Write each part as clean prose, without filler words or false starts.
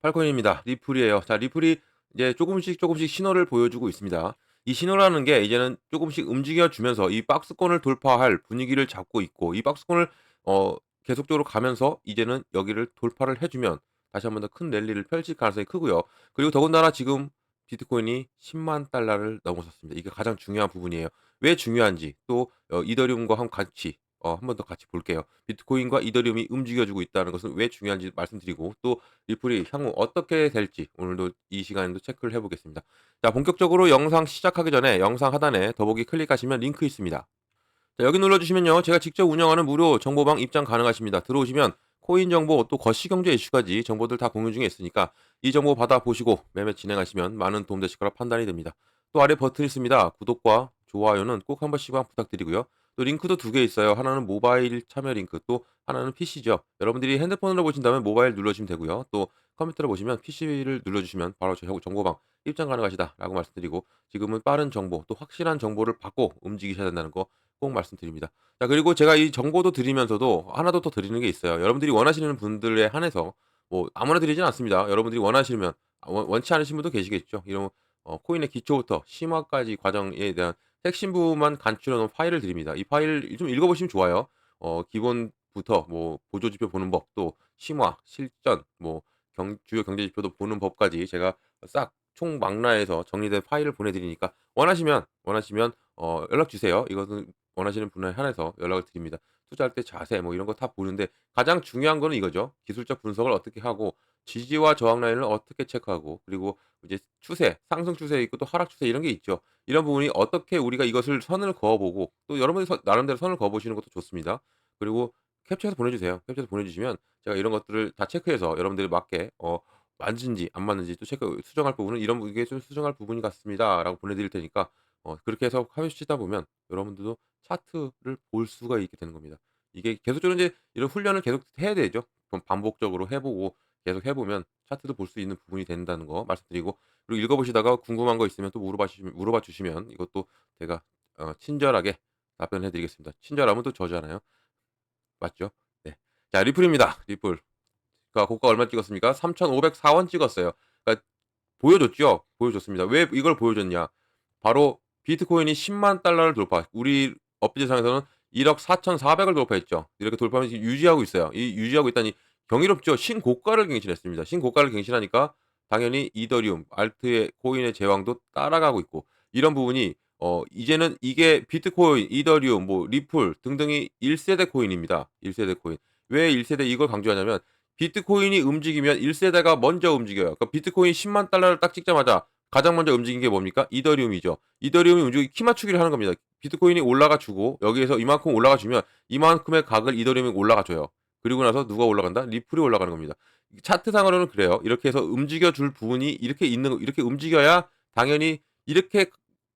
팔콘입니다. 리플이에요. 자, 리플이 이제 조금씩 신호를 보여주고 있습니다. 이 신호라는 게 이제는 조금씩 움직여 주면서 이 박스권을 돌파할 분위기를 잡고 있고, 이 박스권을 어 계속적으로 가면서 이제는 여기를 돌파를 해 주면 다시 한번 더 큰 랠리를 펼칠 가능성이 크고요. 그리고 더군다나 지금 비트코인이 10만 달러를 넘어섰습니다. 이게 가장 중요한 부분이에요. 왜 중요한지 또 이더리움과 같이 한 번 더 같이 볼게요. 비트코인과 이더리움이 움직여 주고 있다는 것은 왜 중요한지 말씀드리고, 또 리플이 향후 어떻게 될지 오늘도 이 시간에도 체크를 해 보겠습니다. 자, 본격적으로 영상 시작하기 전에 영상 하단에 더보기 클릭하시면 링크 있습니다. 자, 여기 눌러주시면요, 제가 직접 운영하는 무료 정보방 입장 가능하십니다. 들어오시면 코인 정보 또 거시경제 이슈까지 정보들 다 공유 중에 있으니까 이 정보 받아보시고 매매 진행하시면 많은 도움 되실 거라 판단이 됩니다. 또 아래 버튼 있습니다. 구독과 좋아요는 꼭 한 번씩만 부탁드리고요. 또 링크도 두 개 있어요. 하나는 모바일 참여 링크, 또 하나는 PC죠. 여러분들이 핸드폰으로 보신다면 모바일 눌러주시면 되고요. 또 컴퓨터로 보시면 PC를 눌러주시면 바로 저 정보방 입장 가능하시다라고 말씀드리고, 지금은 빠른 정보 또 확실한 정보를 받고 움직이셔야 된다는 거 꼭 말씀드립니다. 자, 그리고 제가 이 정보도 드리면서도 하나 더 드리는 게 있어요. 여러분들이 원하시는 분들에 한해서 뭐 아무나 드리진 않습니다. 여러분들이 원하시면, 원치 않으신 분도 계시겠죠. 이런 코인의 기초부터 심화까지 과정에 대한 핵심 부분만 간추려 놓은 파일을 드립니다. 이 파일 좀 읽어 보시면 좋아요. 기본부터 뭐 보조 지표 보는 법, 또 심화, 실전, 뭐 주요 경제 지표도 보는 법까지 제가 싹 총망라해서 정리된 파일을 보내 드리니까 원하시면 연락 주세요. 이것은 원하시는 분에 한해서 연락을 드립니다. 투자할 때 자세 뭐 이런 거 다 보는데, 가장 중요한 거는 이거죠. 기술적 분석을 어떻게 하고 지지와 저항 라인을 어떻게 체크하고, 그리고 이제 추세, 상승 추세 있고 또 하락 추세 이런 게 있죠. 이런 부분이 어떻게 우리가 이것을 선을 그어 보고, 또 여러분이 나름대로 선을 그어 보시는 것도 좋습니다. 그리고 캡처해서 보내주세요. 캡처해서 보내주시면 제가 이런 것들을 다 체크해서 여러분들에 맞게 맞는지 안 맞는지 또 체크 수정할 부분은 이런 게 좀 수정할 부분이 같습니다라고 보내드릴 테니까, 그렇게 해서 하시다 보면 여러분들도 차트를 볼 수가 있게 되는 겁니다. 이게 계속적으로 이제 이런 훈련을 계속 해야 되죠. 좀 반복적으로 해 보고 계속 해 보면 차트도 볼 수 있는 부분이 된다는 거 말씀드리고, 그리고 읽어 보시다가 궁금한 거 있으면 또 물어봐 주시면 이것도 제가 친절하게 답변해 드리겠습니다. 친절하면 또 저잖아요. 맞죠? 네. 자, 리플입니다. 리플. 그러니까 고가 얼마 찍었습니까? 3,504원 찍었어요. 그러니까 보여줬죠. 보여줬습니다. 왜 이걸 보여줬냐? 바로 비트코인이 10만 달러를 돌파. 우리 업비트상에서는 1억 4,400을 돌파했죠. 이렇게 돌파하면서 유지하고 있어요. 이 유지하고 있다니 경이롭죠. 신고가를 갱신했습니다. 신고가를 갱신하니까 당연히 이더리움, 알트의 코인의 제왕도 따라가고 있고, 이런 부분이 이제는 이게 비트코인, 이더리움, 뭐 리플 등등이 1세대 코인입니다. 1세대 코인. 왜 1세대 이걸 강조하냐면, 비트코인이 움직이면 1세대가 먼저 움직여요. 그러니까 비트코인 10만 달러를 딱 찍자마자 가장 먼저 움직인 게 뭡니까? 이더리움이죠. 이더리움이 움직이 키 맞추기를 하는 겁니다. 비트코인이 올라가 주고 여기에서 이만큼 올라가 주면 이만큼의 각을 이더리움이 올라가 줘요. 그리고 나서 누가 올라간다? 리플이 올라가는 겁니다. 차트상으로는 그래요. 이렇게 해서 움직여 줄 부분이 이렇게 움직여야 당연히 이렇게,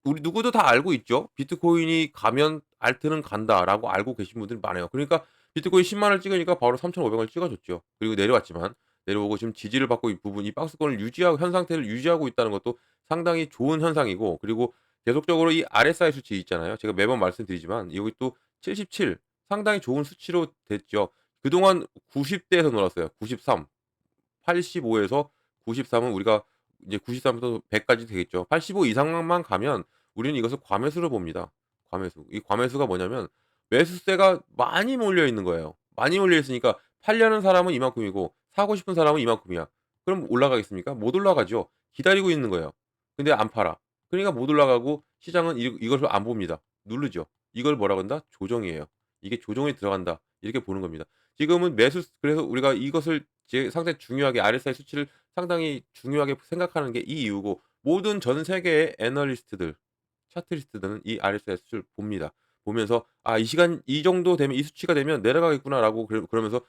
우리 누구도 다 알고 있죠. 비트코인이 가면 알트는 간다라고 알고 계신 분들이 많아요. 그러니까 비트코인 10만 원을 찍으니까 바로 3,500원을 찍어 줬죠. 그리고 내려왔지만, 내려오고 지금 지지를 받고 이 부분, 이 박스권을 유지하고 현 상태를 유지하고 있다는 것도 상당히 좋은 현상이고, 그리고 계속적으로 이 RSI 수치 있잖아요. 제가 매번 말씀드리지만 여기 또 77, 상당히 좋은 수치로 됐죠. 그동안 90대에서 놀았어요. 93, 85에서 93은 우리가 이제 93부터 100까지 되겠죠. 85 이상만 가면 우리는 이것을 과매수로 봅니다. 과매수. 이 과매수가 뭐냐면 매수세가 많이 몰려 있는 거예요. 많이 몰려 있으니까 팔려는 사람은 이만큼이고 사고 싶은 사람은 이만큼이야. 그럼 올라가겠습니까? 못 올라가죠. 기다리고 있는 거예요. 근데 안 팔아. 그러니까 못 올라가고 시장은 이것을 안 봅니다. 누르죠. 이걸 뭐라 그런다? 조정이에요. 이게 조정에 들어간다. 이렇게 보는 겁니다. 지금은 그래서 우리가 이것을 상당히 중요하게 RSI 수치를 상당히 중요하게 생각하는 게 이 이유고, 모든 전 세계의 애널리스트들, 차트리스트들은 이 RSI 수치를 봅니다. 보면서 '아, 이 시간 이 정도 되면 이 수치가 되면 내려가겠구나.'라고 그러면서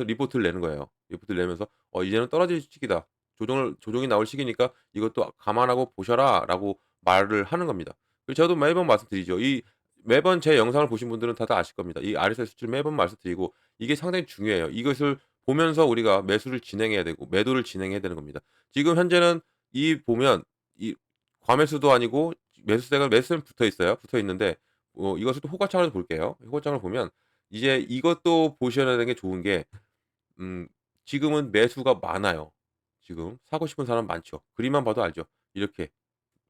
리포트를 내는 거예요. 리포트를 내면서 이제는 떨어질 시기다. 조정이 나올 시기니까 이것도 감안하고 보셔라."라고 말을 하는 겁니다. 그래서 저도 매번 말씀드리죠. 매번 제 영상을 보신 분들은 다들 아실 겁니다. 이 RSI 수치를 매번 말씀드리고, 이게 상당히 중요해요. 이것을 보면서 우리가 매수를 진행해야 되고 매도를 진행해야 되는 겁니다. 지금 현재는 보면 이 과매수도 아니고 매수세는 붙어 있어요. 붙어 있는데 이것을 또 호가창을 볼게요. 호가창을 보면 이제 이것도 보셔야 되는 게 좋은 게, 음 지금은 매수가 많아요. 지금. 사고 싶은 사람 많죠. 그림만 봐도 알죠. 이렇게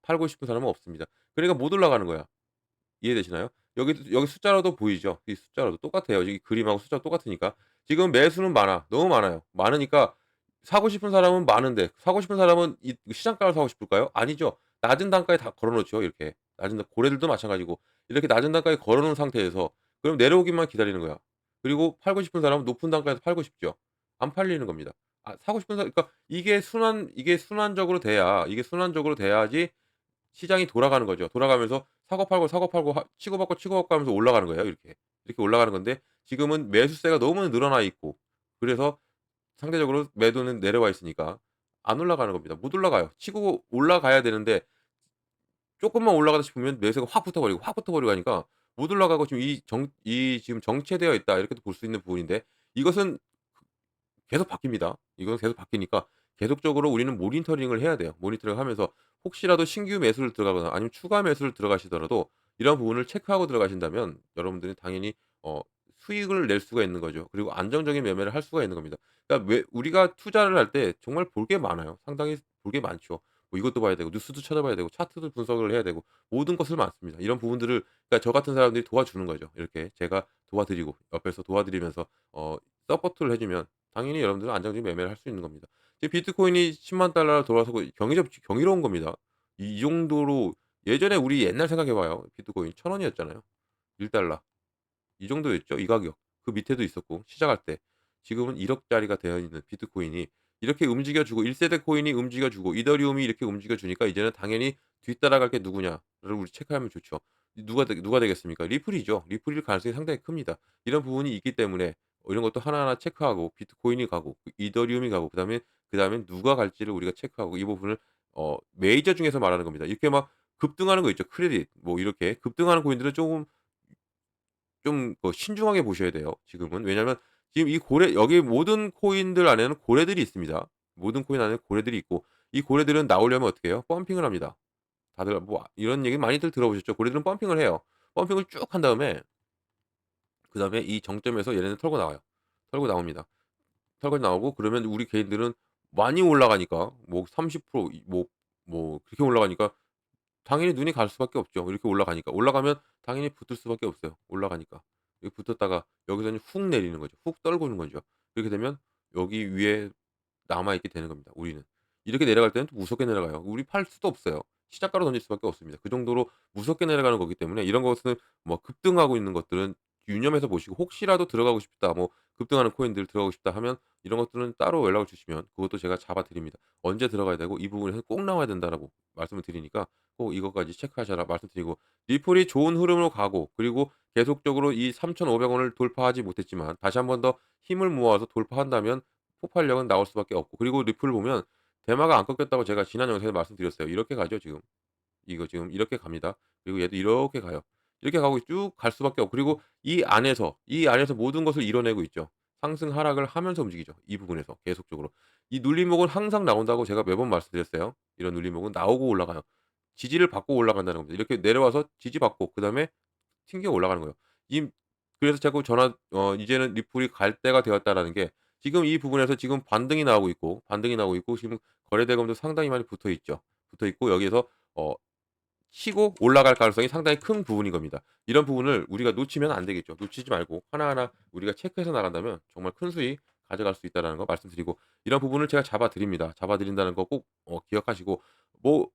팔고 싶은 사람은 없습니다. 그러니까 못 올라가는 거야. 이해되시나요? 여기 숫자로도 보이죠? 이 숫자로도 똑같아요. 이 그림하고 숫자가 똑같으니까. 지금 매수는 많아. 너무 많아요. 많으니까 사고 싶은 사람은 많은데 사고 싶은 사람은 이 시장가를 사고 싶을까요? 아니죠. 낮은 단가에 다 걸어 놓죠, 이렇게. 낮은 단 고래들도 마찬가지고. 이렇게 낮은 단가에 걸어 놓은 상태에서 그럼 내려오기만 기다리는 거야. 그리고 팔고 싶은 사람은 높은 단가에서 팔고 싶죠. 안 팔리는 겁니다. 사고 싶은 사람 그러니까 이게 순환적으로 돼야지 시장이 돌아가는 거죠. 돌아가면서 사고 팔고 치고받고 치고받고 하면서 올라가는 거예요 이렇게. 이렇게 올라가는 건데 지금은 매수세가 너무 늘어나 있고 그래서 상대적으로 매도는 내려와 있으니까 안 올라가는 겁니다. 못 올라가요. 치고 올라가야 되는데 쪼끔만 올라가다 싶으면 매수가 확 붙어 버리고 하니까 못 올라가고 지금 지금 정체되어 있다 이렇게도 볼 수 있는 부분인데 이것은 계속 바뀝니다. 이건 계속 바뀌니까 계속적으로 우리는 모니터링을 해야 돼요. 모니터링을 하면서 혹시라도 신규 매수를 들어가거나 아니면 추가 매수를 들어가시더라도 이런 부분을 체크하고 들어가신다면 여러분들은 당연히 어 수익을 낼 수가 있는 거죠. 그리고 안정적인 매매를 할 수가 있는 겁니다. 그러니까 왜 우리가 투자를 할 때 정말 볼 게 많아요. 상당히 볼 게 많죠. 뭐 이것도 봐야 되고 뉴스도 찾아봐야 되고 차트도 분석을 해야 되고 모든 것을 많습니다. 이런 부분들을 그러니까 저 같은 사람들이 도와주는 거죠. 이렇게 제가 도와드리고 옆에서 도와드리면서 어 서포트를 해 주면 당연히 여러분들은 안정적인 매매를 할 수 있는 겁니다. 지금 비트코인이 10만 달러로 돌아서고 경이로운 겁니다. 이 정도로 예전에 우리 옛날 생각해 봐요. 비트코인 1,000 원이었잖아요. 1 달러. 이 정도였죠, 이 가격. 그 밑에도 있었고 시작할 때. 지금은 1억 짜리가 되어 있는 비트코인이 이렇게 움직여 주고 1 세대 코인이 움직여 주고 이더리움이 이렇게 움직여 주니까 이제는 당연히 뒤따라갈 게 누구냐를 우리 체크하면 좋죠. 누가 되겠습니까? 리플이죠. 리플일 가능성이 상당히 큽니다. 이런 부분이 있기 때문에 이런 것도 하나하나 체크하고 비트코인이 가고 이더리움이 가고 그다음에 누가 갈지를 우리가 체크하고 이 부분을 메이저 중에서 말하는 겁니다. 이렇게 막 급등하는 거 있죠. 크레딧 뭐 이렇게 급등하는 코인들은 조금 좀 신중하게 보셔야 돼요 지금은. 왜냐하면 지금 이 고래 여기 모든 코인들 안에는 고래들이 있습니다. 모든 코인 안에 고래들이 있고 이 고래들은 나오려면 어떻게 해요? 펌핑을 합니다. 다들 뭐 이런 얘기 많이들 들어보셨죠? 고래들은 펌핑을 해요. 펌핑을 쭉 한 다음에 그다음에 이 정점에서 얘네는 털고 나와요. 털고 나옵니다. 털고 나오고 그러면 우리 개인들은 많이 올라가니까 뭐 30% 그렇게 올라가니까 당연히 눈이 갈 수밖에 없죠. 이렇게 올라가니까. 올라가면 당연히 붙을 수밖에 없어요, 올라가니까. 여기 붙었다가 여기서는 훅 내리는 거죠. 훅 떨구는 거죠. 그렇게 되면 여기 위에 남아 있게 되는 겁니다, 우리는. 이렇게 내려갈 때는 또 무섭게 내려가요. 우리 팔 수도 없어요. 시작가로 던질 수밖에 없습니다. 그 정도로 무섭게 내려가는 거기 때문에 이런 것은 뭐 급등하고 있는 것들은 유념해서 보시고 혹시라도 들어가고 싶다 뭐 급등하는 코인들 들어가고 싶다 하면 이런 것들은 따로 연락을 주시면 그것도 제가 잡아 드립니다. 언제 들어가야 되고 이 부분에서 꼭 나와야 된다라고 말씀을 드리니까 꼭 이것까지 체크하셔라 말씀드리고 리플이 좋은 흐름으로 가고 그리고 계속적으로 이 3,500 원을 돌파하지 못했지만 다시 한 번 더 힘을 모아서 돌파한다면 폭발력은 나올 수밖에 없고 그리고 리플을 보면 대마가 안 꺾였다고 제가 지난 영상에서 말씀드렸어요. 이렇게 가죠 지금. 이거 지금 이렇게 갑니다. 그리고 얘도 이렇게 가요. 이렇게 가고 쭉 갈 수밖에 없고 그리고 이 안에서 모든 것을 이뤄내고 있죠. 상승 하락을 하면서 움직이죠. 이 부분에서 계속적으로. 이 눌림목은 항상 나온다고 제가 매번 말씀드렸어요. 이런 눌림목은 나오고 올라가요. 지지를 받고 올라간다는 겁니다. 이렇게 내려와서 지지받고 그다음에 튕겨 올라가는 거예요. 임 그래서 자꾸 이제는 리플이 갈 때가 되었다라는 게 지금 이 부분에서 지금 반등이 나오고 있고 지금 거래 대금도 상당히 많이 붙어 있죠. 붙어 있고 여기에서 어 치고 올라갈 가능성이 상당히 큰 부분인 겁니다. 이런 부분을 우리가 놓치면 안 되겠죠. 놓치지 말고 하나하나 우리가 체크해서 나간다면 정말 큰 수익 가져갈 수 있다라는 거 말씀드리고 이런 부분을 제가 잡아 드립니다. 잡아 드린다는 거 꼭 기억하시고 뭐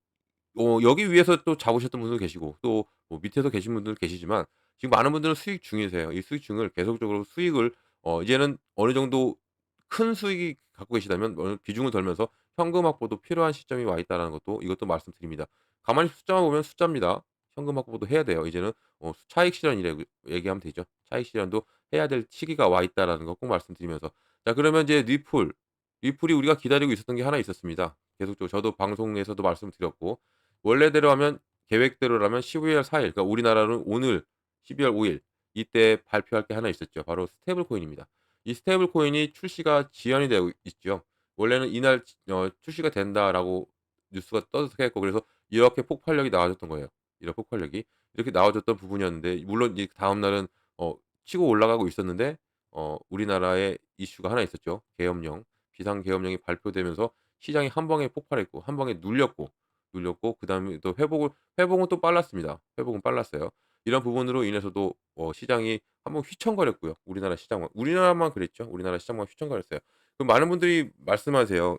여기 위에서 또 잡으셨던 분도 계시고 또 뭐 밑에서 계신 분들 계시지만 지금 많은 분들은 수익 중이세요. 이 수익 중을 계속적으로 수익을 이제는 어느 정도 큰 수익이 갖고 계시다면 비중을 덜면서 현금 확보도 필요한 시점이 와 있다라는 것도 이것도 말씀드립니다. 가만히 숫자만 보면 숫자입니다. 현금 확보도 해야 돼요. 이제는 차익 실현이라고 얘기하면 되죠. 차익 실현도 해야 될 시기가 와 있다라는 거 꼭 말씀드리면서 자 그러면 이제 리플이 우리가 기다리고 있었던 게 하나 있었습니다. 계속적으로 저도 방송에서도 말씀드렸고 원래대로 하면 계획대로라면 12월 4일 그러니까 우리나라는 오늘 12월 5일 이때 발표할 게 하나 있었죠. 바로 스테이블 코인입니다. 이 스테이블 코인이 출시가 지연이 되고 있죠. 원래는 이날 출시가 된다라고 뉴스가 떠들썩했고 그래서 이렇게 폭발력이 나와줬던 거예요. 이런 폭발력이 이렇게 나와줬던 부분이었는데 물론 이 다음 날은 어 치고 올라가고 있었는데 우리나라에 이슈가 하나 있었죠. 계엄령, 비상 계엄령이 발표되면서 시장이 한 방에 폭발했고 한 방에 눌렸고 그다음에 또 회복은 또 빨랐습니다. 회복은 빨랐어요. 이런 부분으로 인해서도 시장이 한번 휘청거렸고요. 우리나라만 그랬죠. 우리나라 시장만 휘청거렸어요. 많은 분들이 말씀하세요.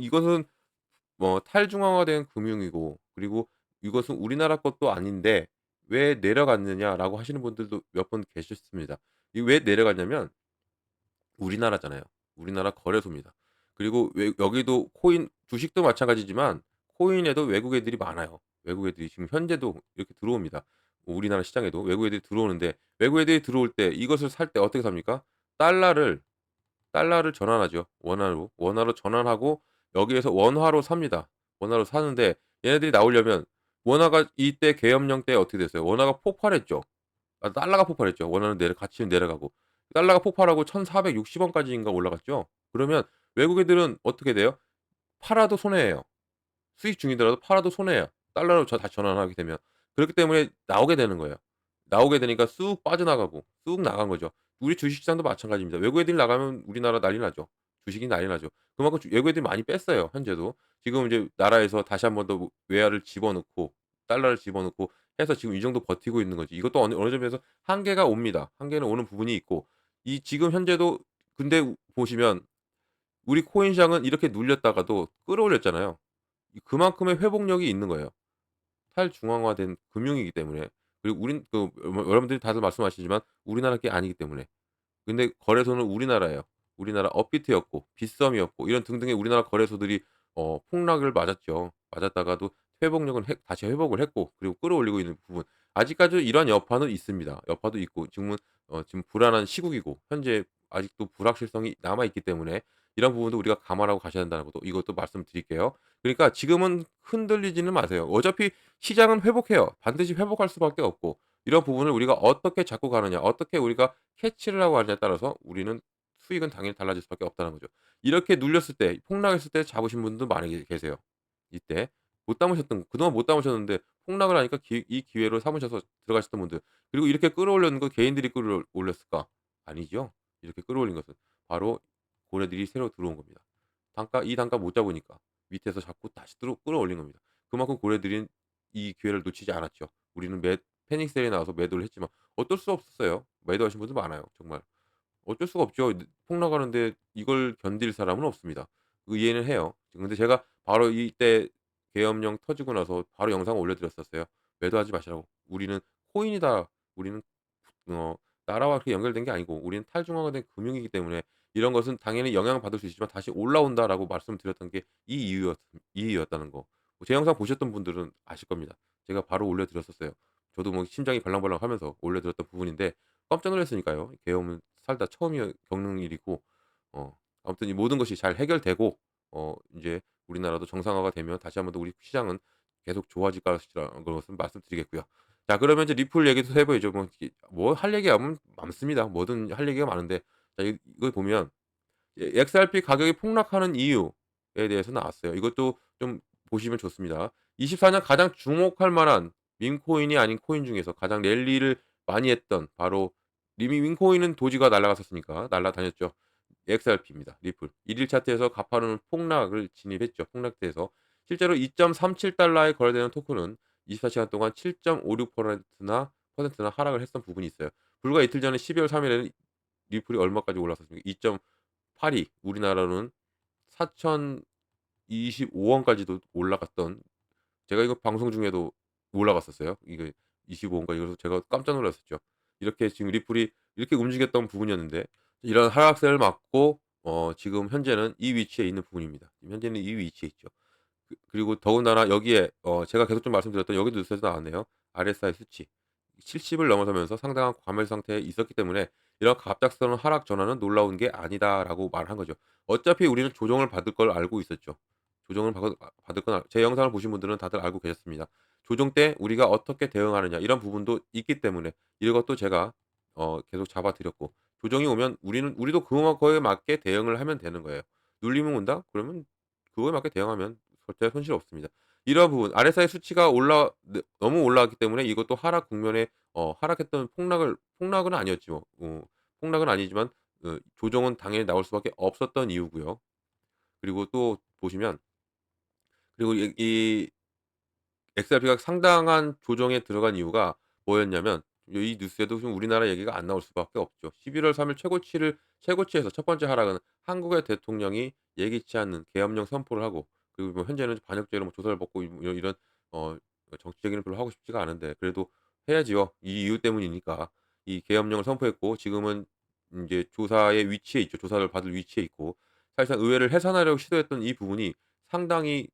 이것은 탈중앙화된 금융이고 그리고 이것은 우리나라 것도 아닌데 왜 내려갔느냐라고 하시는 분들도 몇 분 계셨습니다. 이 왜 내려갔냐면 우리나라잖아요. 우리나라 거래소입니다. 그리고 여기도 코인 주식도 마찬가지지만 코인에도 외국 애들이 많아요. 외국 애들이 지금 현재도 이렇게 들어옵니다. 우리나라 시장에도 외국 애들이 들어오는데 외국 애들이 들어올 때 이것을 살 때 어떻게 삽니까? 달러를 전환하죠. 원화로 전환하고 여기에서 원화로 삽니다. 원화로 사는데 얘네들이 나오려면 원화가 이때 계엄령 때 어떻게 됐어요? 원화가 폭발했죠. 달러가 폭발했죠. 원화는 가치는 내려가고. 달러가 폭발하고 1,460 원까지인가 올라갔죠. 그러면 외국 애들은 어떻게 돼요? 팔아도 손해예요. 수익 중이더라도 팔아도 손해예요. 달러로 다시 전환하게 되면. 그렇기 때문에 나오게 되는 거예요. 나오게 되니까 쑥 빠져나가고 쑥 나간 거죠. 우리 주식시장도 마찬가지입니다. 외국 애들이 나가면 우리나라 난리 나죠. 주식이 난리 나죠. 그만큼 외국 애들이 많이 뺐어요, 현재도. 지금 이제 나라에서 다시 한 번 더 외화를 집어넣고 달러를 집어넣고 해서 지금 이 정도 버티고 있는 거지. 이것도 어느 점에서 한계가 옵니다. 한계는 오는 부분이 있고 지금 현재도 근데 보시면 우리 코인 시장은 이렇게 눌렸다가도 끌어올렸잖아요. 그만큼의 회복력이 있는 거예요. 탈중앙화된 금융이기 때문에. 그리고 여러분들이 다들 말씀하시지만 우리나라 게 아니기 때문에. 근데 거래소는 우리나라예요. 우리나라 업비트였고 빗썸이었고 이런 등등의 우리나라 거래소들이 폭락을 맞았죠. 맞았다가도 다시 회복을 했고 그리고 끌어올리고 있는 부분. 아직까지 이러한 여파는 있습니다. 여파도 있고 지금 불안한 시국이고 현재 아직도 불확실성이 남아 있기 때문에 이런 부분도 우리가 감안하고 가셔야 된다는 것도 이것도 말씀드릴게요. 그러니까 지금은 흔들리지는 마세요. 어차피 시장은 회복해요. 반드시 회복할 수밖에 없고 이런 부분을 우리가 어떻게 잡고 가느냐, 어떻게 우리가 캐치를 하고 가느냐에 따라서 우리는 수익은 당연히 달라질 수밖에 없다는 거죠. 이렇게 눌렸을 때 폭락했을 때 잡으신 분도 많이 계세요. 이때 그동안 못 담으셨는데 폭락을 하니까 이 기회로 삼으셔서 들어가셨던 분들. 그리고 이렇게 끌어올렸는 거 개인들이 끌어올렸을까? 아니죠. 이렇게 끌어올린 것은 바로 고래들이 새로 들어온 겁니다. 이 단가 못 잡으니까 밑에서 잡고 다시 끌어올린 겁니다. 그만큼 고래들은 이 기회를 놓치지 않았죠. 우리는 패닉 셀이 나와서 매도를 했지만 어쩔 수 없었어요. 매도하신 분들 많아요, 정말. 어쩔 수가 없죠. 폭락하는데 이걸 견딜 사람은 없습니다. 이해는 해요. 근데 제가 바로 이때 계엄령 터지고 나서 바로 영상을 올려드렸었어요. "매도하지 마시라고. 우리는 코인이다. 우리는 나라와 그렇게 연결된 게 아니고 우리는 탈중앙화된 금융이기 때문에 이런 것은 당연히 영향을 받을 수 있지만 다시 올라온다."라고 말씀드렸던 게 이유였다는 거. 제 영상 보셨던 분들은 아실 겁니다. 제가 바로 올려드렸었어요. 저도 심장이 벌렁벌렁하면서 올려드렸던 부분인데 깜짝 놀랐으니까요. 계엄은 살다 겪는 일이고 아무튼 이 모든 것이 잘 해결되고 인제 우리나라도 정상화가 되면 다시 한번 더 우리 시장은 계속 좋아질 것이라는 것을 말씀드리겠고요. 자 그러면 이제 리플 얘기도 해 봐야죠. 할 얘기가 많습니다. 뭐든 할 얘기가 많은데 자 이걸 보면 XRP 가격이 폭락하는 이유에 대해서 나왔어요. 이것도 좀 보시면 좋습니다. 24년 가장 주목할 만한 밈코인이 아닌 코인 중에서 가장 랠리를 많이 했던 바로 밈코인은 도지가 날아갔었으니까 날아다녔죠. XRP입니다. 리플. 1일 차트에서 가파른 폭락을 진입했죠. 폭락대에서 실제로 2.37 달러에 거래되는 토큰은 24 시간 동안 7.56%나 하락을 했던 부분이 있어요. 불과 이틀 전에 12월 3 일에는 리플이 얼마까지 올랐었습니까? 2.82 우리나라로는 4,025 원까지도 올라갔던 제가 이거 방송 중에도 올라갔었어요. 이게 25 원까지. 그래서 제가 깜짝 놀랐었죠. 이렇게 지금 리플이 이렇게 움직였던 부분이었는데 이런 하락세를 맞고 지금 현재는 이 위치에 있는 부분입니다. 지금 현재는 이 위치에 있죠. 그리고 더군다나 여기에 제가 계속 좀 말씀드렸던 여기도 뉴스에서 나왔네요. RSI 수치 70을 넘어서면서 상당한 과멸 상태에 있었기 때문에 "이런 갑작스러운 하락 전환은 놀라운 게 아니다."라고 말한 거죠. 어차피 우리는 조정을 받을 걸 알고 있었죠. 조정을 받을 건 제 영상을 보신 분들은 다들 알고 계셨습니다. 조정 때 우리가 어떻게 대응하느냐 이런 부분도 있기 때문에 이것도 제가 계속 잡아 드렸고 조정이 오면 우리도 그거에 맞게 대응을 하면 되는 거예요. 눌림이 온다? 그러면 그거에 맞게 대응하면 절대 손실 없습니다. 이러한 부분 RSI 수치가 너무 올라왔기 때문에 이것도 하락 국면에 하락했던 폭락은 아니었죠. 폭락은 아니지만 조정은 당연히 나올 수밖에 없었던 이유고요. 그리고 또 보시면 그리고 이 XRP가 상당한 조정에 들어간 이유가 뭐였냐면 이 뉴스에도 좀 우리나라 얘기가 안 나올 수밖에 없죠. 11월 3일 최고치에서 첫 번째 하락은 한국의 대통령이 예기치 않는 계엄령 선포를 하고 그리고 뭐 현재는 반역죄로 뭐 조사를 받고 이런 어 정치 얘기는 별로 하고 싶지가 않은데 그래도 해야지요. 이 이유 때문이니까. 이 계엄령을 선포했고 지금은 인제 조사의 위치에 있죠. 조사를 받을 위치에 있고 사실상 의회를 해산하려고 시도했던 이 부분이 상당히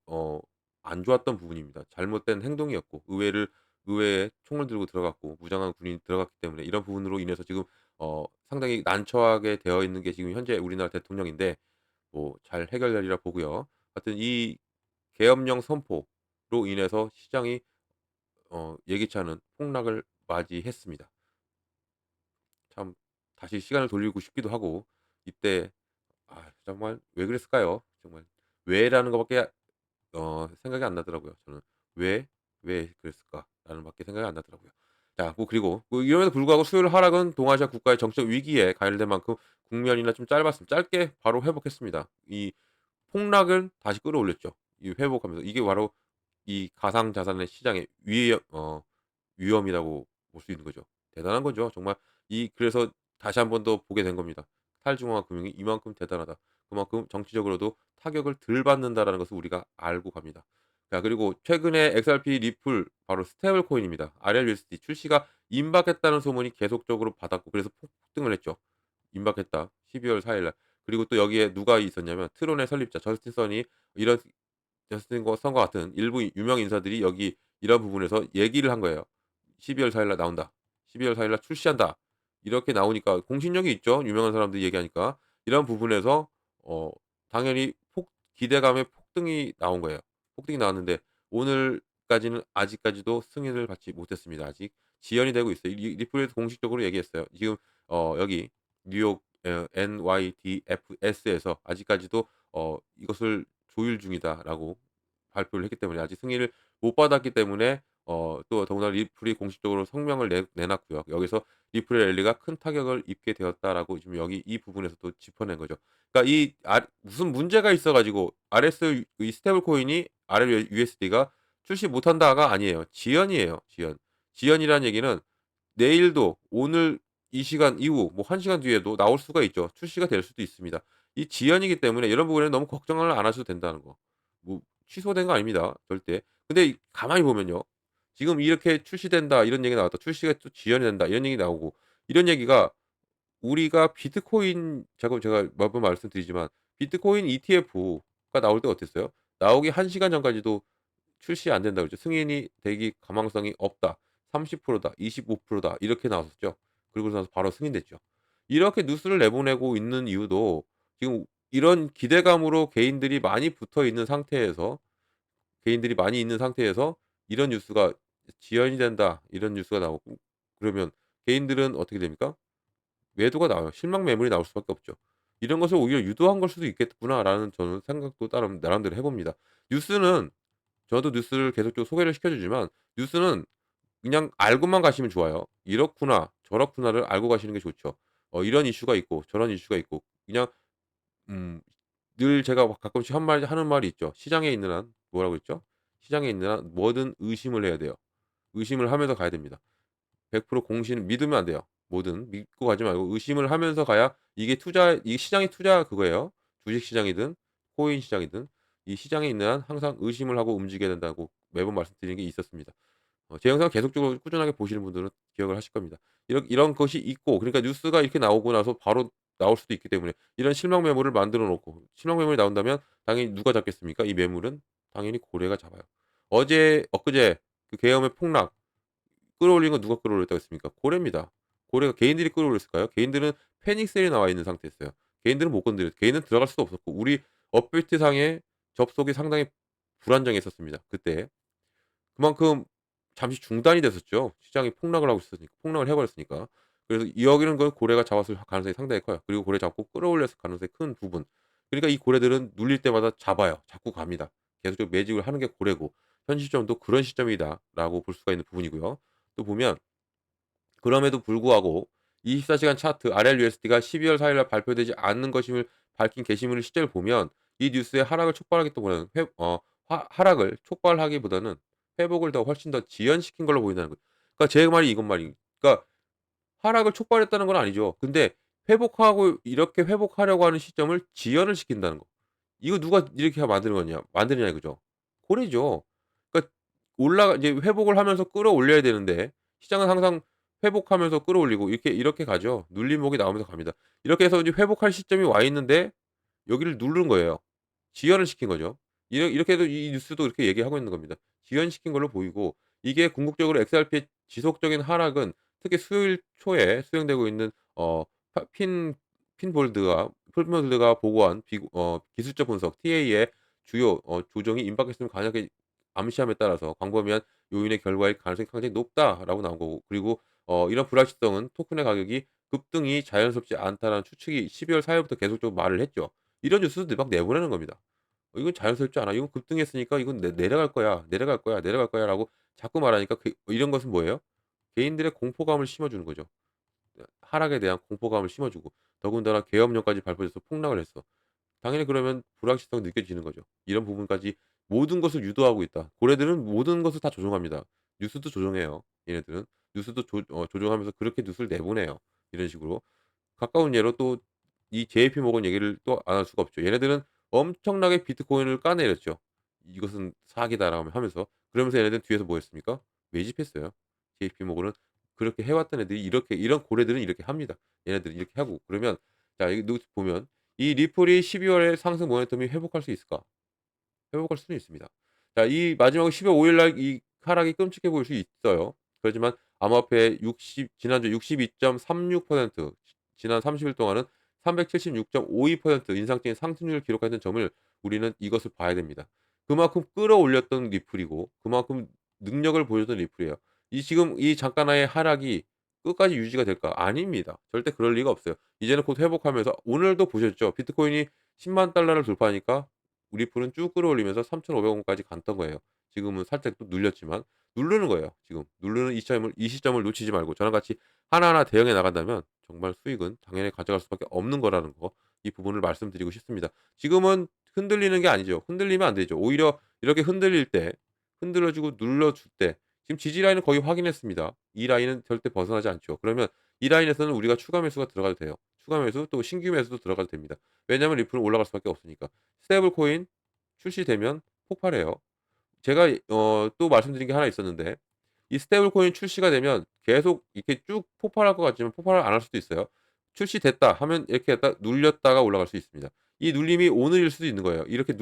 안 좋았던 부분입니다. 잘못된 행동이었고 의회에 총을 들고 들어갔고 무장한 군인이 들어갔기 때문에 이런 부분으로 인해서 지금 상당히 난처하게 되어 있는 게 지금 현재 우리나라 대통령인데 뭐 잘 해결되리라 보고요. 하여튼 이 계엄령 선포로 인해서 시장이 예기치 않은 폭락을 맞이했습니다. 참 다시 시간을 돌리고 싶기도 하고 이때 정말 왜 그랬을까요? 정말 왜라는 것밖에 생각이 안 나더라고요. 저는 '왜, 왜 그랬을까?'라는 밖에 생각이 안 나더라고요. 자 뭐 그리고 뭐 이럼에도 불구하고 수요일 하락은 동아시아 국가의 정치적 위기에 가열된 만큼 국면이나 좀 짧았습니다. 짧게 바로 회복했습니다. 이 폭락을 다시 끌어올렸죠. 이 회복하면서 이게 바로 이 가상 자산의 시장의 위험이라고 볼 수 있는 거죠. 대단한 거죠. 정말 그래서 다시 한 번 더 보게 된 겁니다. '탈중앙화 금융이 이만큼 대단하다. 그만큼 정치적으로도 타격을 덜 받는다.'라는 것을 우리가 알고 갑니다. 자 그리고 최근에 XRP 리플 바로 스테이블 코인입니다. RLUSD 출시가 임박했다는 소문이 계속적으로 받았고 그래서 폭등을 했죠. 임박했다. 12월 4일 날. 그리고 또 여기에 누가 있었냐면 트론의 설립자 저스틴 선이 이런 저스틴 선과 같은 일부 유명 인사들이 여기 이런 부분에서 얘기를 한 거예요. 12월 4일 날 나온다. 12월 4일 날 출시한다. 이렇게 나오니까 공신력이 있죠. 유명한 사람들이 얘기하니까. 이런 부분에서 어 당연히 기대감의 폭등이 나온 거예요. 폭등이 나왔는데 오늘까지는 아직까지도 승인을 받지 못했습니다. 아직 지연이 되고 있어요. 리플에서 공식적으로 얘기했어요. 지금 여기 뉴욕 NYDFS에서 아직까지도 "이것을 조율 중이다."라고 발표를 했기 때문에 아직 승인을 못 받았기 때문에 또 더군다나 리플이 공식적으로 성명을 내놨고요. 여기서 "리플의 랠리가 큰 타격을 입게 되었다."라고 지금 여기 이 부분에서 또 짚어낸 거죠. 그러니까 무슨 문제가 있어 가지고 이 스테이블 코인이 RLUSD가 출시 못한다가 아니에요. 지연이에요, 지연. 지연이라는 얘기는 내일도 오늘 이 시간 이후 뭐 1 시간 뒤에도 나올 수가 있죠. 출시가 될 수도 있습니다. 이 지연이기 때문에 이런 부분에 너무 걱정을 안 하셔도 된다는 거. 뭐 취소된 거 아닙니다 절대. 근데 가만히 보면요. 지금 이렇게 "출시된다." 이런 얘기가 나왔다. "출시가 또 지연이 된다." 이런 얘기 나오고 이런 얘기가 우리가 비트코인 제가 몇 번 말씀드리지만 비트코인 ETF가 나올 때 어땠어요? 나오기 1 시간 전까지도 출시 안 된다 그랬죠. "승인이 되기 가망성이 없다. 30%다. 25%다." 이렇게 나왔었죠. 그러고 나서 바로 승인됐죠. 이렇게 뉴스를 내보내고 있는 이유도 지금 이런 기대감으로 개인들이 많이 있는 상태에서 이런 뉴스가 "지연이 된다." 이런 뉴스가 나오고 그러면 개인들은 어떻게 됩니까? 매도가 나와요. 실망 매물이 나올 수밖에 없죠. '이런 것을 오히려 유도한 걸 수도 있겠구나.'라는 저는 생각도 나름대로 해 봅니다. 뉴스는 저도 뉴스를 계속적으로 소개를 시켜 주지만 뉴스는 그냥 알고만 가시면 좋아요. '이렇구나. 저렇구나.'를 알고 가시는 게 좋죠. 이런 이슈가 있고 저런 이슈가 있고 그냥 음 늘 제가 가끔씩 하는 말이 있죠. "시장에 있는 한" 뭐라고 했죠? "시장에 있는 한 뭐든 의심을 해야 돼요." 의심을 하면서 가야 됩니다. 100% 공신 믿으면 안 돼요. 뭐든 믿고 가지 말고 의심을 하면서 가야 이게 시장이 투자 그거예요. 주식 시장이든 코인 시장이든 이 시장에 있는 한 항상 의심을 하고 움직여야 된다고 매번 말씀드리는 게 있었습니다. 제 영상 계속적으로 꾸준하게 보시는 분들은 기억을 하실 겁니다. 이런 것이 있고 그러니까 뉴스가 이렇게 나오고 나서 바로 나올 수도 있기 때문에 이런 실명 매물을 만들어 놓고 실명 매물이 나온다면 당연히 누가 잡겠습니까? 이 매물은 당연히 고래가 잡아요. 엊그제 그 계엄의 폭락 끌어올린 건 누가 끌어올렸다고 했습니까? 고래입니다. 고래가 개인들이 끌어올렸을까요? 개인들은 패닉 세일에 나와 있는 상태였어요. 개인들은 못 건드렸어요. 개인은 들어갈 수도 없었고 우리 업비트상의 접속이 상당히 불안정했었습니다 그때. 그만큼 잠시 중단이 됐었죠. 시장이 폭락을 해 버렸으니까. 그래서 여기는 그 고래가 잡았을 가능성이 상당히 커요. 그리고 고래 잡고 끌어올렸을 가능성이 큰 부분. 그러니까 이 고래들은 눌릴 때마다 잡아요. 잡고 갑니다. 계속적으로 매집을 하는 게 고래고 현 시점도 그런 시점이다라고 볼 수가 있는 부분이고요. 또 보면 그럼에도 불구하고 24시간 차트 RLUSD가 12월 4일 날 발표되지 않는 것임을 밝힌 게시물 시점을 보면 이 뉴스의 하락을 촉발하기보다는 하 하락을 촉발하기보다는 회복을 더 훨씬 더 지연시킨 걸로 보인다는 거예요. 그러니까 제 말이 이것 말이 그러니까 하락을 촉발했다는 건 아니죠. 근데 회복하고 이렇게 회복하려고 하는 시점을 지연을 시킨다는 거. 이거 누가 이렇게 만드느냐 이거죠. 고래죠. 그러니까 올라가 이제 회복을 하면서 끌어올려야 되는데 시장은 항상 회복하면서 끌어올리고 이렇게 가죠. 눌림목이 나오면서 갑니다. 이렇게 해서 이제 회복할 시점이 와 있는데 여기를 누른 거예요. 지연을 시킨 거죠. 이렇게 해도 이 뉴스도 이렇게 얘기하고 있는 겁니다. 지연시킨 걸로 보이고 이게 궁극적으로 XRP의 지속적인 하락은 특히 수요일 초에 수행되고 있는 파 핀 핀볼드가 보고한 기술적 분석 TA의 주요 조정이 임박했음을 간략히 암시함에 따라서 광범위한 요인의 결과일 가능성이 굉장히 높다라고 나온 거고 그리고 이런 불확실성은 토큰의 가격이 급등이 자연스럽지 않다라는 추측이 12월 4 일부터 계속적으로 말을 했죠. 이런 뉴스도 막 내보내는 겁니다. 이건 자연스럽지 않아. 이건 급등했으니까 이건 내려갈 거야. 내려갈 거야. 내려갈 거야."라고 자꾸 말하니까 이런 것은 뭐예요? 개인들의 공포감을 심어주는 거죠. 하락에 대한 공포감을 심어주고 더군다나 계엄령까지 발표돼서 폭락을 했어. 당연히 그러면 불확실성이 느껴지는 거죠. 이런 부분까지 모든 것을 유도하고 있다. 고래들은 모든 것을 다 조종합니다. 뉴스도 조종해요, 얘네들은. 뉴스도 조종하면서 그렇게 뉴스를 내보내요. 이런 식으로. 가까운 예로 또 이 JP 모건 얘기를 또 안 할 수가 없죠. 얘네들은 엄청나게 비트코인을 까내렸죠. "이것은 사기다."라고 하면서. 그러면서 얘네들은 뒤에서 뭐 했습니까? 매집했어요. JP 모건은 그렇게 해 왔던 애들이 이런 고래들은 이렇게 합니다. 얘네들은 이렇게 하고 그러면 자 여기 보면 이 리플이 12 월에 상승 모멘텀이 회복할 수 있을까? 회복할 수는 있습니다. 자 이 마지막으로 12월 5 일날 이 하락이 끔찍해 보일 수 있어요. 그렇지만 암호화폐 지난주 62.36% 지난 30일 동안은 376.52% 인상적인 상승률을 기록했던 점을 우리는 이것을 봐야 됩니다. 그만큼 끌어올렸던 리플이고 그만큼 능력을 보여줬던 리플이에요. 이 지금 이 잠깐의 하락이 끝까지 유지가 될까? 아닙니다. 절대 그럴 리가 없어요. 이제는 곧 회복하면서 오늘도 보셨죠? 비트코인이 100,000 달러를 돌파하니까 리플은 쭉 끌어올리면서 3,500 원까지 갔던 거예요. 지금은 살짝 또 눌렸지만 누르는 거예요 지금. 누르는 이 시점을 놓치지 말고 저랑 같이 하나하나 대응해 나간다면 정말 수익은 당연히 가져갈 수밖에 없는 거라는 거 이 부분을 말씀드리고 싶습니다. 지금은 흔들리는 게 아니죠. 흔들리면 안 되죠. 오히려 이렇게 흔들릴 때 흔들어 주고 눌러 줄 때 지금 지지 라인은 거의 확인했습니다. 이 라인은 절대 벗어나지 않죠. 그러면 이 라인에서는 우리가 추가 매수가 들어가도 돼요. 추가 매수 또 신규 매수도 들어가도 됩니다. 왜냐하면 리플은 올라갈 수밖에 없으니까. 스테이블 코인 출시되면 폭발해요. 제가 또 말씀드린 게 하나 있었는데 이 스테이블 코인 출시가 되면 계속 이렇게 쭉 폭발할 것 같지만 폭발을 안 할 수도 있어요. 출시됐다 하면 이렇게 했다 눌렸다가 올라갈 수 있습니다. 이 눌림이 오늘일 수도 있는 거예요. 이렇게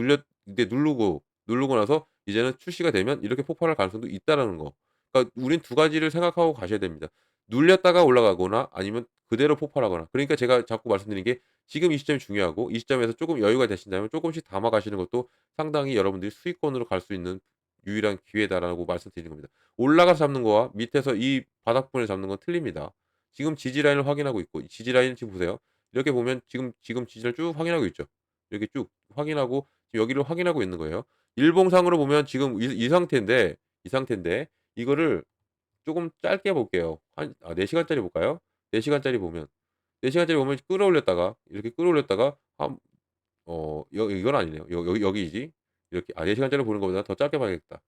이제 누르고 나서 이제는 출시가 되면 이렇게 폭발할 가능성도 있다라는 거. 그러니까 우린 두 가지를 생각하고 가셔야 됩니다. 눌렸다가 올라가거나 아니면 그대로 폭발하거나. 그러니까 제가 자꾸 말씀드린 게 지금 이 시점이 중요하고 이 시점에서 쪼금 여유가 되신다면 쪼금씩 담아 가시는 것도 상당히 여러분들이 수익권으로 갈 수 있는 유일한 기회다라고 말씀드리는 겁니다. 올라가서 잡는 거와 밑에서 이 바닥권을 잡는 건 틀립니다. 지금 지지 라인을 확인하고 있고 이 지지 라인 지금 보세요. 이렇게 보면 지금 지지를 쭉 확인하고 있죠. 이렇게 쭉 확인하고 지금 여기를 확인하고 있는 거예요. 일봉상으로 보면 지금 이 상태인데 이거를 쪼금 짧게 볼게요. 4 시간짜리 볼까요? 4 시간짜리 보면 4 시간짜리 보면 끌어올렸다가 이렇게 끌어올렸다가 이건 아니네요. 여기지. 이렇게 4 시간짜리 보는 것보다 더 짧게 봐야겠다.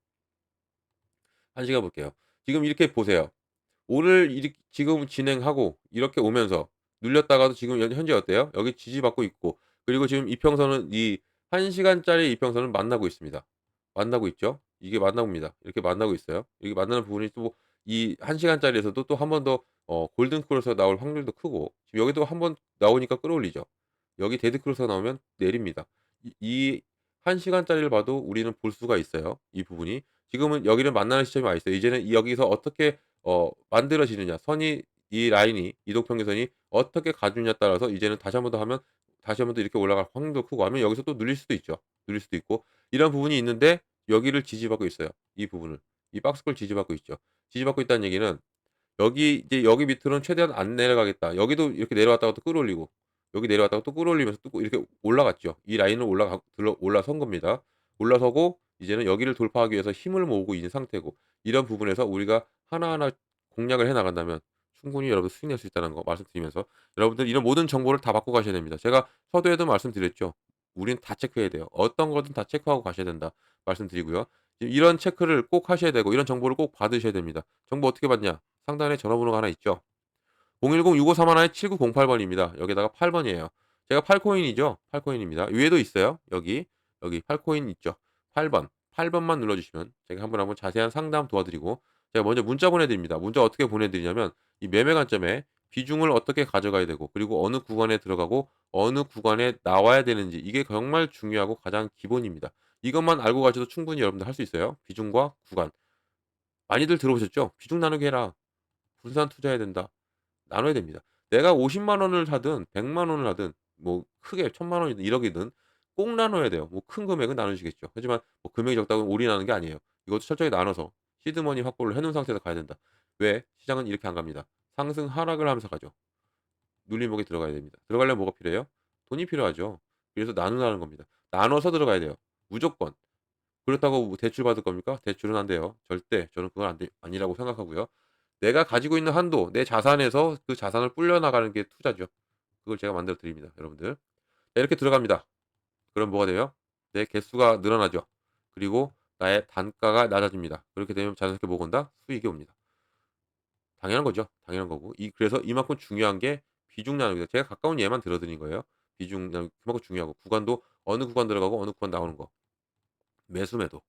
1 시간 볼게요. 지금 이렇게 보세요. 오늘 지금 진행하고 이렇게 오면서 눌렸다가도 지금 현재 어때요? 여기 지지받고 있고 그리고 지금 이평선은 이 1 시간짜리 이평선을 만나고 있습니다. 만나고 있죠. 이게 만납니다. 이렇게 만나고 있어요. 이게 만나는 부분이 또 이 1 시간짜리에서도 또 한 번 더 골든 크로스가 나올 확률도 크고 지금 여기도 한 번 나오니까 끌어올리죠. 여기 데드 크로스가 나오면 내립니다. 이 1 시간짜리를 봐도 우리는 볼 수가 있어요, 이 부분이. 지금은 여기를 만나는 시점이 와 있어요. 이제는 여기서 어떻게 만들어지느냐. 이 라인이 이동평균선이 어떻게 가주냐에 따라서 이제는 다시 한 번 더 이렇게 올라갈 확률도 크고 하면 여기서 또 눌릴 수도 있죠. 눌릴 수도 있고 이런 부분이 있는데 여기를 지지받고 있어요. 이 부분을. 이 박스권을 지지받고 있죠. 지지받고 있다는 얘기는 여기 밑으로는 최대한 안 내려가겠다. 여기도 이렇게 내려왔다가 또 끌어올리고 여기 내려왔다가 또 끌어올리면서 또 이렇게 올라갔죠. 이 라인을 올라선 겁니다. 올라서고 이제는 여기를 돌파하기 위해서 힘을 모으고 있는 상태고 이런 부분에서 우리가 하나하나 공략을 해 나간다면 충분히 여러분 수익 낼 수 있다는 거 말씀드리면서 여러분들 이런 모든 정보를 다 받고 가셔야 됩니다. 제가 서두에도 말씀드렸죠. 우리는 다 체크해야 돼요. 어떤 거든 다 체크하고 가셔야 된다 말씀드리고요. 이런 체크를 꼭 하셔야 되고 이런 정보를 꼭 받으셔야 됩니다. 정보 어떻게 받냐? 상단에 전화번호가 하나 있죠. 010-6531-7908 번입니다. 여기다가 8 번이에요. 제가 8코인이죠. 8코인입니다. 위에도 있어요. 여기 8코인 있죠. 8 번. 8 번만 눌러 주시면 제가 한번 자세한 상담 도와드리고 제가 먼저 문자 보내 드립니다. 문자 어떻게 보내 드리냐면 이 매매 관점에 비중을 어떻게 가져가야 되고 그리고 어느 구간에 들어가고 어느 구간에 나와야 되는지 이게 정말 중요하고 가장 기본입니다. 이것만 알고 가셔도 충분히 여러분들 할 수 있어요. 비중과 구간. 많이들 들어보셨죠? "비중 나누기 해라. 분산 투자해야 된다." 나눠야 됩니다. 내가 50만 원을 하든 100만 원을 하든 뭐 크게 1000만 원이든 1 억이든 꼭 나눠야 돼요. 뭐 큰 금액은 나누시겠죠. 하지만 뭐 금액이 적다고 올인하는 게 아니에요. 이것도 철저히 나눠서 시드머니 확보를 해 놓은 상태에서 가야 된다. 왜? 시장은 이렇게 안 갑니다. 상승 하락을 하면서 가죠. 눌림목에 들어가야 됩니다. 들어가려면 뭐가 필요해요? 돈이 필요하죠. 그래서 나누라는 겁니다. 나눠서 들어가야 돼요. 무조건. 그렇다고 뭐 대출 받을 겁니까? 대출은 안 돼요. 절대 저는 그건 아니라고 생각하고요. 내가 가지고 있는 한도 내 자산에서 그 자산을 불려 나가는 게 투자죠. 그걸 제가 만들어 드립니다, 여러분들. 자 이렇게 들어갑니다. 그럼 뭐가 돼요? 내 개수가 늘어나죠. 그리고 나의 단가가 낮아집니다. 그렇게 되면 자연스럽게 뭐가 온다? 수익이 옵니다. 당연한 거죠. 당연한 거고. 그래서 이만큼 중요한 게 비중 나누기다. 제가 가까운 예만 들어 드린 거예요. 비중 나누기 그만큼 중요하고 구간도 어느 구간 들어가고 어느 구간 나오는 거. 매수 매도.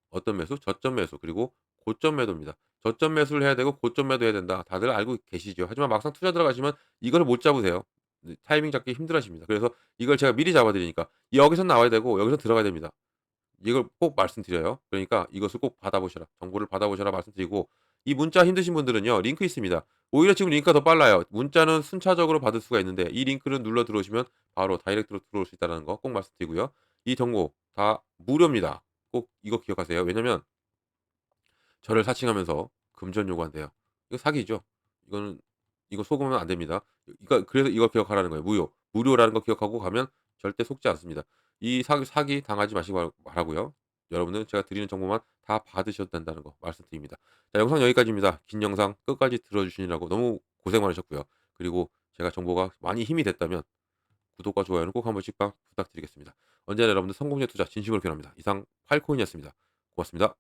어떤 매수? 저점 매수 그리고 고점 매도입니다. 저점 매수를 해야 되고 고점 매도해야 된다. 다들 알고 계시죠. 하지만 막상 투자 들어가시면 이거를 못 잡으세요. 네 타이밍 잡기 힘들어하십니다. 그래서 이걸 제가 미리 잡아 드리니까 여기선 나와야 되고 여기서 들어가야 됩니다. 이걸 꼭 말씀드려요. 그러니까 이것을 꼭 받아보셔라. 정보를 받아보셔라 말씀드리고 이 문자 힘드신 분들은요. 링크 있습니다. 오히려 지금 링크가 더 빨라요. 문자는 순차적으로 받을 수가 있는데 이 링크를 눌러 들어오시면 바로 다이렉트로 들어올 수 있다는 거 꼭 말씀드리고요. 이 정보 다 무료입니다. 꼭 이거 기억하세요. 왜냐면 저를 사칭하면서 금전 요구한대요. 이거 사기죠. 이거는 이거 속으면 안 됩니다. 그래서 이걸 기억하라는 거예요. 무료라는 거 기억하고 가면 절대 속지 않습니다. 이 사기 당하지 마시기 바라고요. 여러분은 제가 드리는 정보만 다 받으셔도 된다는 거 말씀드립니다. 자 영상 여기까지입니다. 긴 영상 끝까지 들어 주시느라고 너무 고생 많으셨고요. 그리고 제가 정보가 많이 힘이 됐다면 구독과 좋아요는 꼭 한 번씩 부탁드리겠습니다. 언제나 여러분들 성공적 투자 진심으로 기원합니다. 이상 팔코인이었습니다. 고맙습니다.